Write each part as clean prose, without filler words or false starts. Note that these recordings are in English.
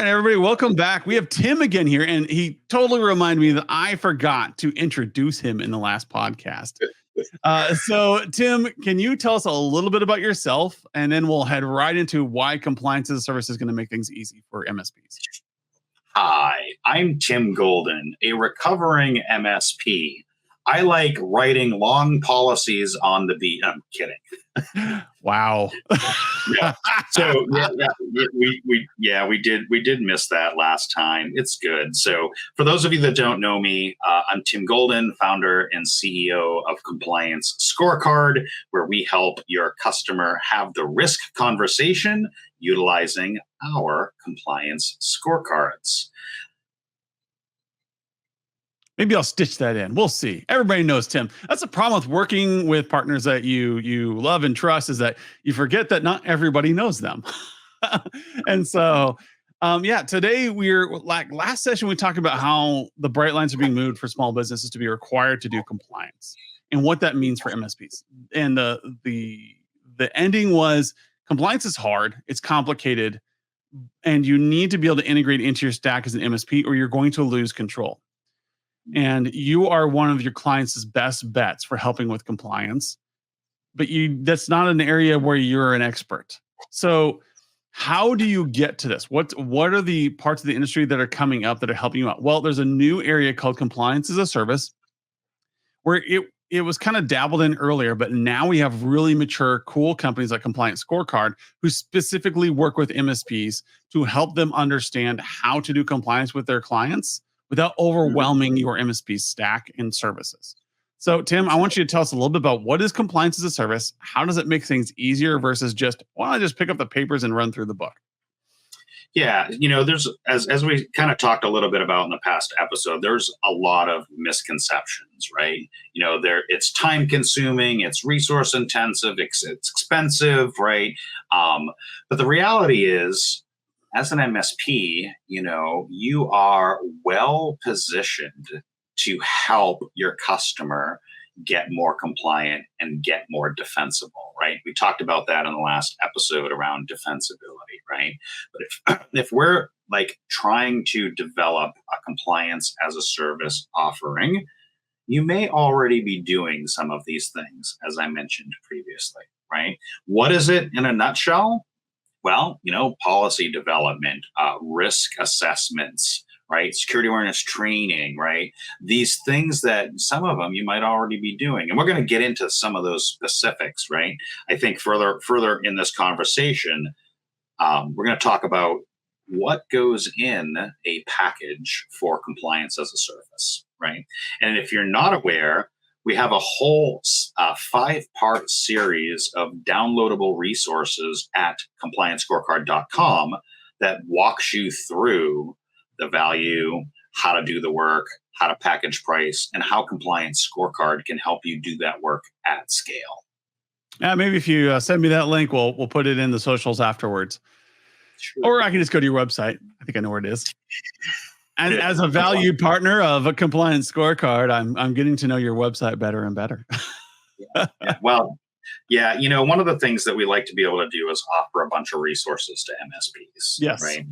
right, everybody, welcome back. We have Tim again here, and he totally reminded me that I forgot to introduce him in the last podcast. So, Tim, can you tell us a little bit about yourself, and then we'll head right into why compliance as a service is going to make things easy for MSPs. Hi, I'm Tim Golden, a recovering MSP. I like writing long policies on the beat. I'm kidding. Wow. Yeah. So we did miss that last time. It's good. So for those of you that don't know me, I'm Tim Golden, founder and CEO of Compliance Scorecard, where we help your customer have the risk conversation utilizing our compliance scorecards. Maybe I'll stitch that in. We'll see. Everybody knows Tim. That's the problem with working with partners that you love and trust, is that you forget that not everybody knows them. And so, today we're like last session, we talked about how the bright lines are being moved for small businesses to be required to do compliance and what that means for MSPs. And the ending was compliance is hard, it's complicated, and you need to be able to integrate into your stack as an MSP or you're going to lose control. And you are one of your clients' best bets for helping with compliance, but that's not an area where you're an expert. So how do you get to this? What are the parts of the industry that are coming up that are helping you out? Well, there's a new area called compliance as a service, where it was kind of dabbled in earlier, but now we have really mature, cool companies like Compliance Scorecard who specifically work with MSPs to help them understand how to do compliance with their clients without overwhelming your MSP stack and services. So, Tim, I want you to tell us a little bit about what is compliance as a service. How does it make things easier versus just, why don't I just pick up the papers and run through the book? Yeah, there's, as we kind of talked a little bit about in the past episode, there's a lot of misconceptions, right? It's time consuming, it's resource intensive, it's expensive, right? But the reality is, as an MSP, you are well positioned to help your customer get more compliant and get more defensible, right? We talked about that in the last episode around defensibility, right? But if we're like trying to develop a compliance as a service offering, you may already be doing some of these things, as I mentioned previously, right? What is it in a nutshell? Well, policy development, risk assessments, right? Security awareness training, right? These things that some of them you might already be doing. And we're going to get into some of those specifics, right? I think further in this conversation, we're going to talk about what goes in a package for compliance as a service, right? And if you're not aware, we have a whole 5-part series of downloadable resources at compliancescorecard.com that walks you through the value, how to do the work, how to package price, and how Compliance Scorecard can help you do that work at scale. Yeah, maybe if you send me that link, we'll put it in the socials afterwards. Sure. Or I can just go to your website. I think I know where it is. And as a valued partner of a Compliance Scorecard, I'm getting to know your website better and better. Well, one of the things that we like to be able to do is offer a bunch of resources to MSPs. Yes. Right?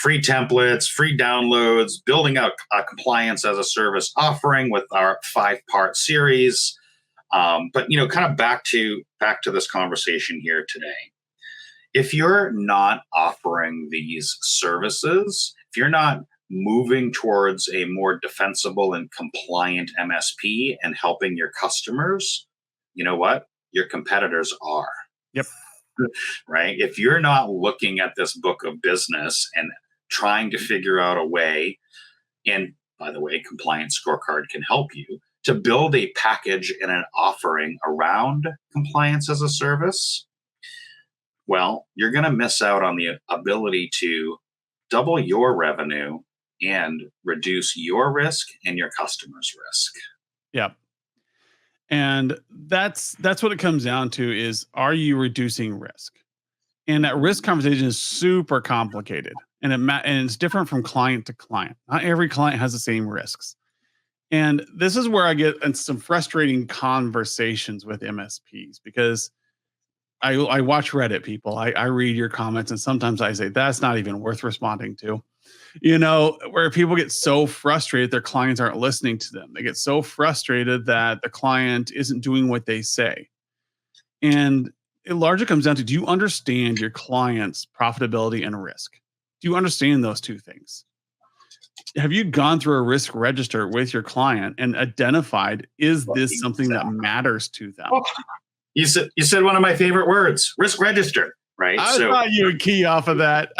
Free templates, free downloads, building out a compliance as a service offering with our 5-part series. But kind of back to this conversation here today. If you're not offering these services, if you're not moving towards a more defensible and compliant MSP and helping your customers, you know what? Your competitors are. Yep. Right? If you're not looking at this book of business and trying to figure out a way, and by the way, Compliance Scorecard can help you to build a package and an offering around compliance as a service, well, you're going to miss out on the ability to double your revenue and reduce your risk and your customer's risk. Yep. And that's what it comes down to is, are you reducing risk? And that risk conversation is super complicated, and it's different from client to client. Not every client has the same risks. And this is where I get in some frustrating conversations with MSPs, because I watch Reddit, people. I read your comments, and sometimes I say that's not even worth responding to. Where people get so frustrated their clients aren't listening to them. They get so frustrated that the client isn't doing what they say. And it largely comes down to, do you understand your client's profitability and risk? Do you understand those two things? Have you gone through a risk register with your client and identified, is this something that matters to them? You said one of my favorite words, risk register, right? I thought you would key off of that.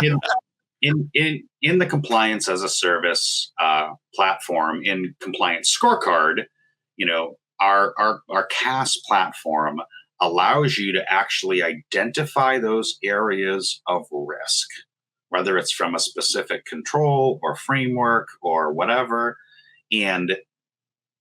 In the compliance as a service platform, in compliance scorecard, our CAS platform allows you to actually identify those areas of risk, whether it's from a specific control or framework or whatever, and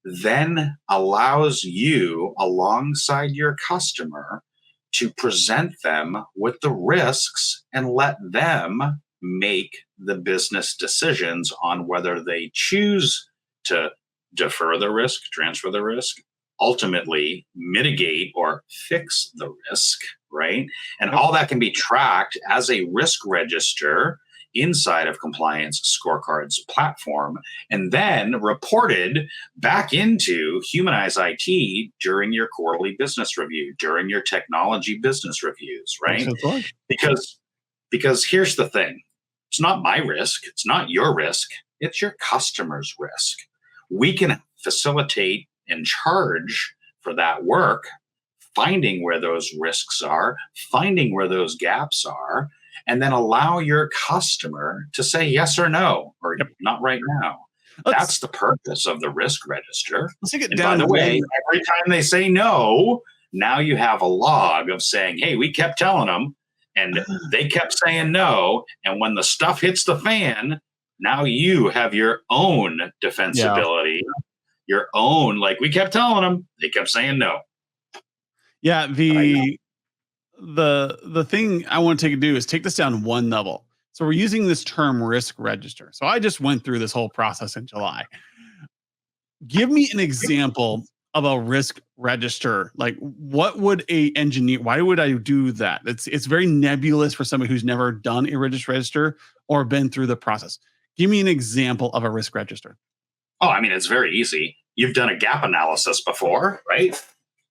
then allows you, alongside your customer, to present them with the risks and let them make the business decisions on whether they choose to defer the risk, transfer the risk, ultimately mitigate or fix the risk, right? And all that can be tracked as a risk register inside of compliance scorecards platform, and then reported back into Humanize IT during your quarterly business review, during your technology business reviews, right? Because here's the thing. It's not my risk. It's not your risk. It's your customer's risk. We can facilitate and charge for that work, finding where those risks are, finding where those gaps are, and then allow your customer to say yes or no, or not right now. That's the purpose of the risk register. Let's take it and down. By the way, every time they say no, now you have a log of saying, hey, we kept telling them, and they kept saying no. And when the stuff hits the fan, now you have your own defensibility, your own, like, we kept telling them, they kept saying no. Yeah, the thing I want to do is take this down one level. So we're using this term risk register. So I just went through this whole process in July. Give me an example of a risk register. Like, what would a engineer, why would I do that? It's very nebulous for somebody who's never done a risk register or been through the process. Give me an example of a risk register. Oh, I mean, it's very easy. You've done a gap analysis before, right?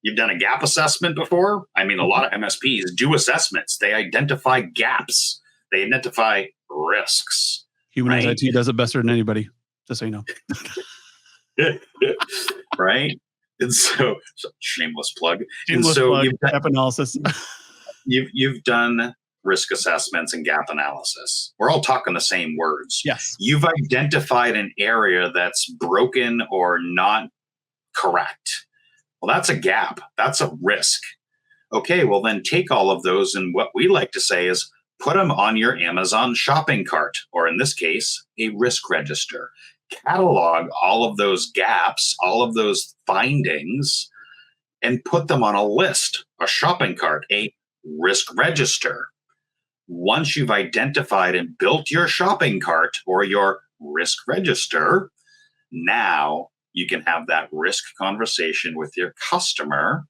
You've done a gap assessment before. I mean, a lot of MSPs do assessments. They identify gaps. They identify risks. Humanize IT does it better than anybody, just so you know. Right? And so shameless plug. Gap analysis. You've done risk assessments and gap analysis. We're all talking the same words. Yes. You've identified an area that's broken or not correct. Well, that's a gap. That's a risk. Okay, well, then take all of those, and what we like to say is put them on your Amazon shopping cart, or in this case, a risk register. Catalog all of those gaps, all of those findings, and put them on a list, a shopping cart, a risk register. Once you've identified and built your shopping cart or your risk register, now you can have that risk conversation with your customer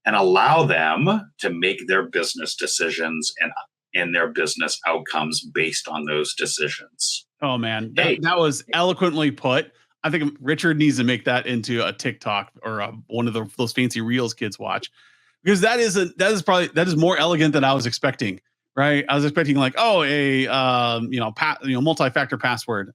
and allow them to make their business decisions and their business outcomes based on those decisions. Oh, man, that was eloquently put. I think Richard needs to make that into a TikTok or one of those fancy reels kids watch, because that is more elegant than I was expecting. Right? I was expecting like, a multi-factor password,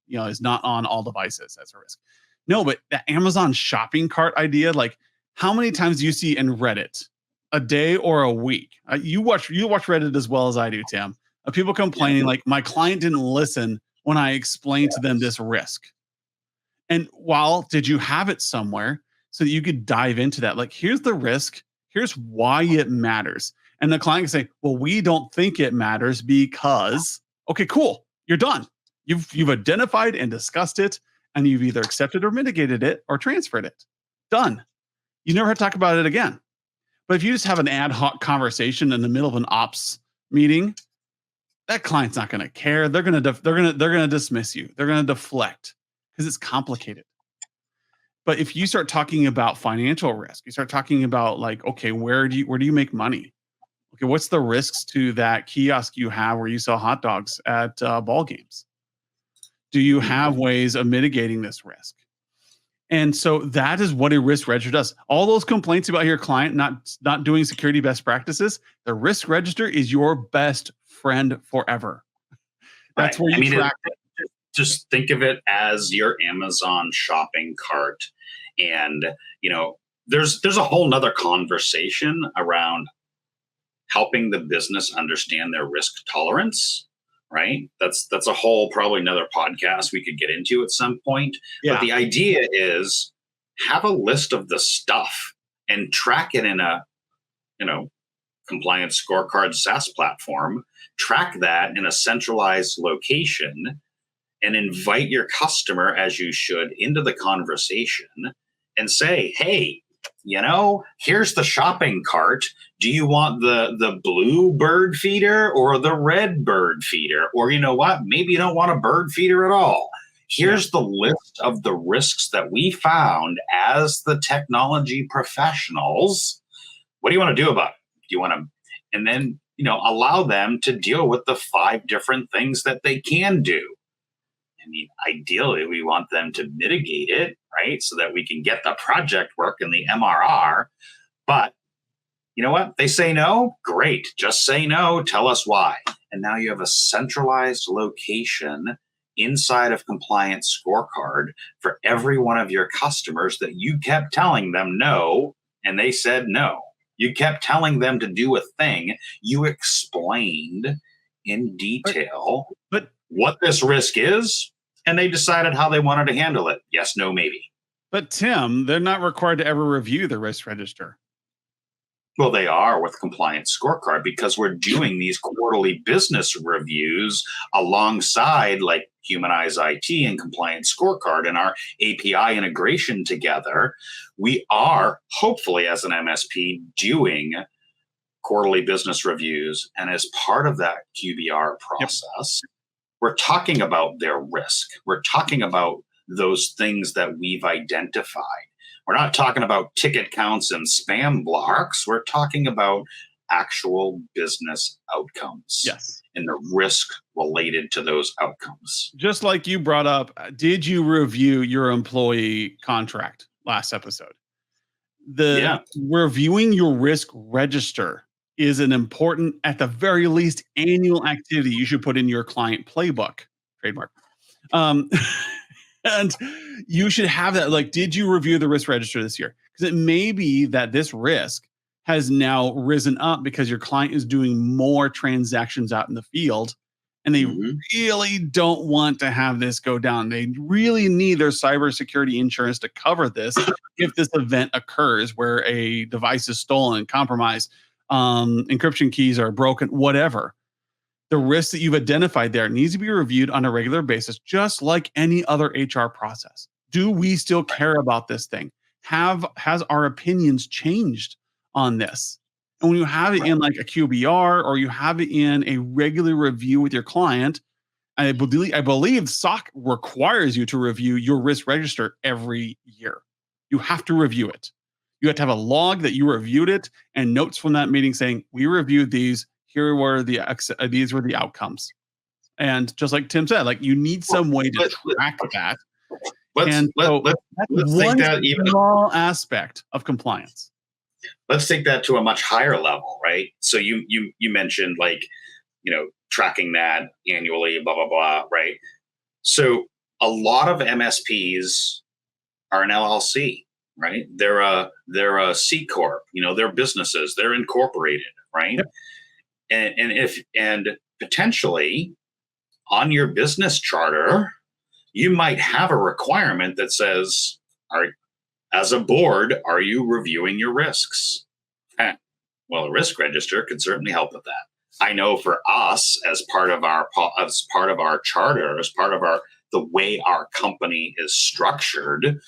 is not on all devices. That's a risk. No, but the Amazon shopping cart idea, like, how many times do you see in Reddit a day or a week? You watch Reddit as well as I do, Tim. People complaining like, my client didn't listen when I explained to them this risk. And did you have it somewhere so that you could dive into that? Like, here's the risk. Here's why it matters. And the client can say, well, we don't think it matters because, okay, cool. You're done. You've identified and discussed it, and you've either accepted or mitigated it or transferred it. Done. You never have to talk about it again. But if you just have an ad hoc conversation in the middle of an ops meeting, that client's not going to care. They're going to dismiss you. They're going to deflect because it's complicated. But if you start talking about financial risk, you start talking about like, okay, where do you make money? Okay, what's the risks to that kiosk you have where you sell hot dogs at ball games? Do you have ways of mitigating this risk? And so that is what a risk register does. All those complaints about your client not doing security best practices, the risk register is your best friend forever. That's Right. where I you mean, track. just think of it as your Amazon shopping cart. And, there's a whole nother conversation around helping the business understand their risk tolerance, right? That's a whole probably another podcast we could get into at some point. But Yeah. the idea is have a list of the stuff and track it in a, compliance scorecard SaaS platform, track that in a centralized location and invite your customer, as you should, into the conversation and say, hey, here's the shopping cart. Do you want the blue bird feeder or the red bird feeder? Or you know what? Maybe you don't want a bird feeder at all. Here's the list of the risks that we found as the technology professionals. What do you want to do about it? Do you want to, and then, allow them to deal with the 5 different things that they can do. I mean, ideally, we want them to mitigate it, right? So that we can get the project work and the MRR. But you know what? They say no. Great. Just say no. Tell us why. And now you have a centralized location inside of Compliance Scorecard for every one of your customers that you kept telling them no, and they said no. You kept telling them to do a thing. You explained in detail But what this risk is, and they decided how they wanted to handle it. Yes, no, maybe. But Tim, they're not required to ever review the risk register. Well, they are with Compliance Scorecard because we're doing these quarterly business reviews alongside like Humanize IT and Compliance Scorecard and our API integration together. We are hopefully as an MSP doing quarterly business reviews. And as part of that QBR process, we're talking about their risk. We're talking about those things that we've identified. We're not talking about ticket counts and spam blocks. We're talking about actual business outcomes. Yes. And the risk related to those outcomes. Just like you brought up, did you review your employee contract last episode? Reviewing your risk register is an important, at the very least, annual activity you should put in your client playbook. Trademark. And you should have that. Like, did you review the risk register this year? Because it may be that this risk has now risen up because your client is doing more transactions out in the field, and they really don't want to have this go down. They really need their cybersecurity insurance to cover this if this event occurs where a device is stolen, compromised, encryption keys are broken, whatever. The risk that you've identified there needs to be reviewed on a regular basis, just like any other HR process. Do we still care about this thing? Has our opinions changed on this? And when you have it in like a QBR or you have it in a regular review with your client, I believe SOC requires you to review your risk register every year. You have to review it. You have to have a log that you reviewed it and notes from that meeting saying, we reviewed these. Here were these were the outcomes. And just like Tim said, like you need some way to track that. Let's take that even small aspect of compliance. Let's take that to a much higher level, right? So you mentioned like, tracking that annually, blah, blah, blah, right? So a lot of MSPs are an LLC, right? They're a C Corp, they're businesses, they're incorporated, right? Yep. And potentially on your business charter, you might have a requirement that says, as a board, are you reviewing your risks? Well, a risk register could certainly help with that. I know for us, as part of our charter, as part of the way our company is structured,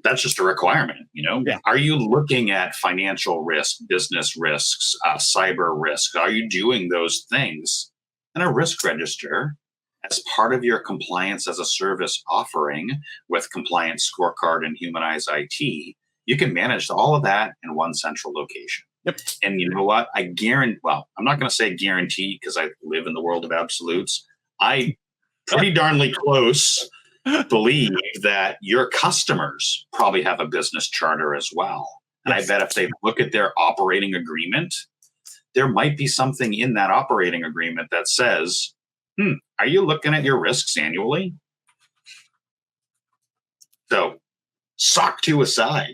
that's just a requirement. Are you looking at financial risk, business risks, cyber risks? Are you doing those things? And a risk register, as part of your compliance as a service offering with Compliance Scorecard and Humanize IT, you can manage all of that in one central location. Yep. And you know what? I guarantee, well, I'm not going to say guarantee because I live in the world of absolutes. I pretty darnly close believe that your customers probably have a business charter as well. And yes. I bet if they look at their operating agreement, there might be something in that operating agreement that says, are you looking at your risks annually? So SOC 2 aside,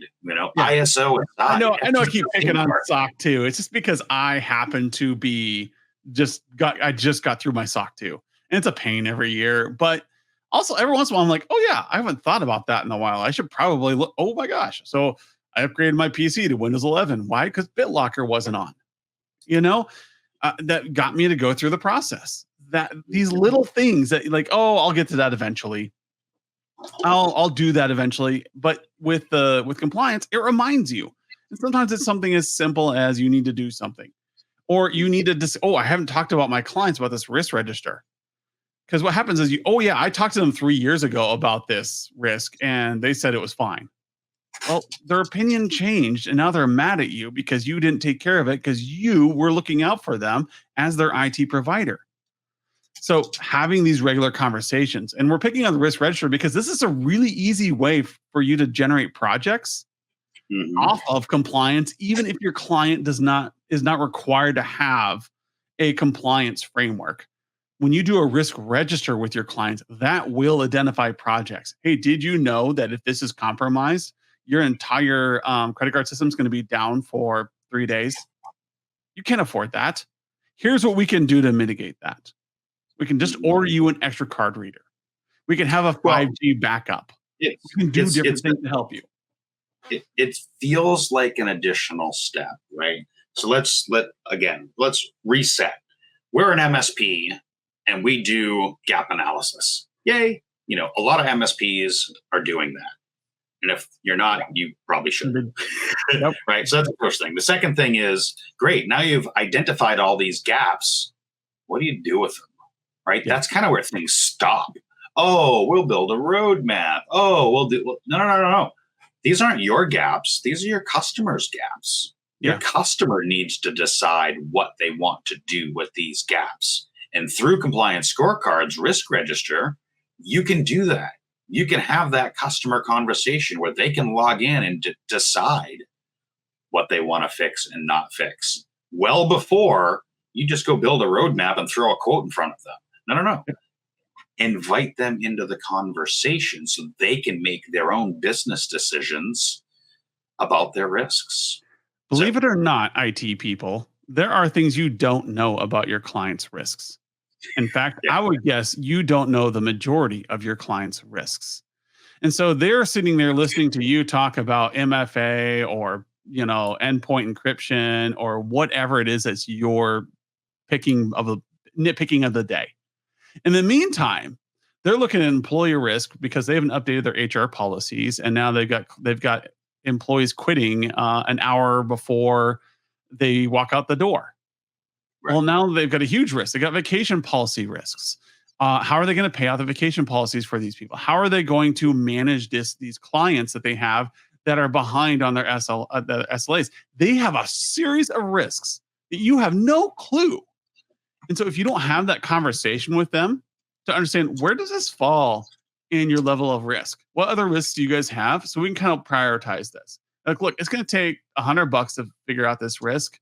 ISO aside. I know I keep picking on SOC 2. It's just because I happen to be I just got through my SOC 2. And it's a pain every year. But also every once in a while, I'm like, oh yeah, I haven't thought about that in a while. I should probably look, oh my gosh. So I upgraded my PC to Windows 11. Why? Because BitLocker wasn't on. That got me to go through the process. That these little things that I'll get to that eventually. I'll do that eventually. But with compliance, it reminds you. And sometimes it's something as simple as you need to do something, or you need to I haven't talked about my clients about this risk register. Because what happens is I talked to them 3 years ago about this risk and they said it was fine. Well, their opinion changed and now they're mad at you because you didn't take care of it because you were looking out for them as their IT provider. So having these regular conversations, and we're picking on the risk register because this is a really easy way for you to generate projects off of compliance, even if your client is not required to have a compliance framework. When you do a risk register with your clients, that will identify projects. Hey, did you know that if this is compromised, your entire credit card system is going to be down for 3 days? You can't afford that. Here's what we can do to mitigate that. We can just order you an extra card reader. We can have a 5G backup. We can do different things to help you. It feels like an additional step, right? So let's reset. We're an MSP and we do gap analysis. Yay. A lot of MSPs are doing that. And if you're not, you probably should. Yep. Right. So that's the first thing. The second thing is, great. Now you've identified all these gaps. What do you do with them? Right. Yeah. That's kind of where things stop. Oh, we'll build a roadmap. Oh, no. These aren't your gaps. These are your customers' gaps. Your customer needs to decide what they want to do with these gaps. And through compliance scorecards, risk register, you can do that. You can have that customer conversation where they can log in and decide what they want to fix and not fix well before you just go build a roadmap and throw a quote in front of them. No. Invite them into the conversation so they can make their own business decisions about their risks. Believe it or not, IT people, there are things you don't know about your clients' risks. In fact, I would guess you don't know the majority of your clients' risks. And so they're sitting there listening to you talk about MFA or, endpoint encryption or whatever it is that's your nitpicking of the day. In the meantime, they're looking at employee risk because they haven't updated their HR policies, and now they've got employees quitting an hour before they walk out the door. Right. Well, now they've got a huge risk. They got vacation policy risks. How are they going to pay out the vacation policies for these people? How are they going to manage these clients that they have that are behind on their the SLAs? They have a series of risks that you have no clue. And so if you don't have that conversation with them to understand where does this fall in your level of risk, what other risks do you guys have? So we can kind of prioritize this. Look, it's going to take $100 to figure out this risk.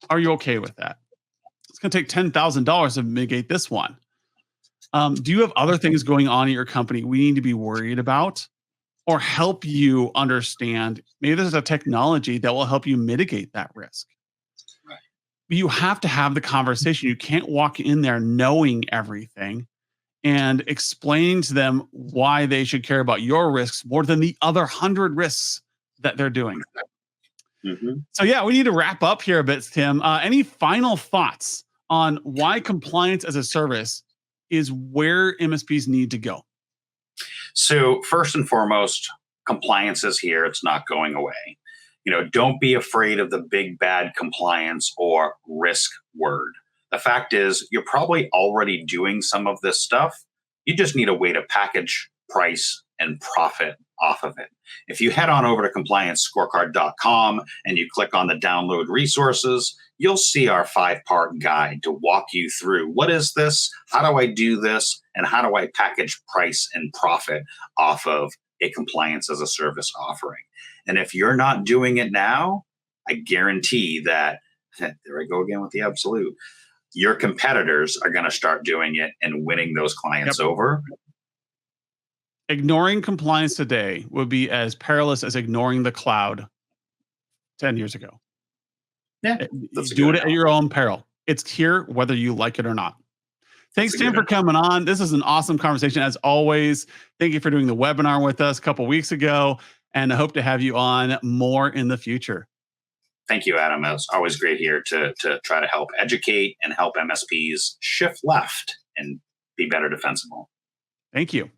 Are you okay with that? It's going to take $10,000 to mitigate this one. Do you have other things going on at your company we need to be worried about or help you understand? Maybe there's a technology that will help you mitigate that risk. Right. You have to have the conversation. You can't walk in there knowing everything and explain to them why they should care about your risks more than the other 100 risks that they're doing. So we need to wrap up here a bit, Tim. Any final thoughts on why compliance as a service is where MSPs need to go? So first and foremost, compliance is here. It's not going away. Don't be afraid of the big bad compliance or risk word. The fact is, you're probably already doing some of this stuff. You just need a way to package, price, and profit off of it. If you head on over to compliancescorecard.com and you click on the download resources, you'll see our 5-part guide to walk you through what is this, how do I do this, and how do I package price and profit off of a compliance as a service offering. And if you're not doing it now, I guarantee that, there I go again with the absolute, your competitors are going to start doing it and winning those clients over. Ignoring compliance today would be as perilous as ignoring the cloud 10 years ago. Yeah, do it at your own peril. It's here whether you like it or not. Thanks, Tim, for coming on. This is an awesome conversation as always. Thank you for doing the webinar with us a couple weeks ago, and I hope to have you on more in the future. Thank you, Adam. It's always great here to try to help educate and help MSPs shift left and be better defensible. Thank you.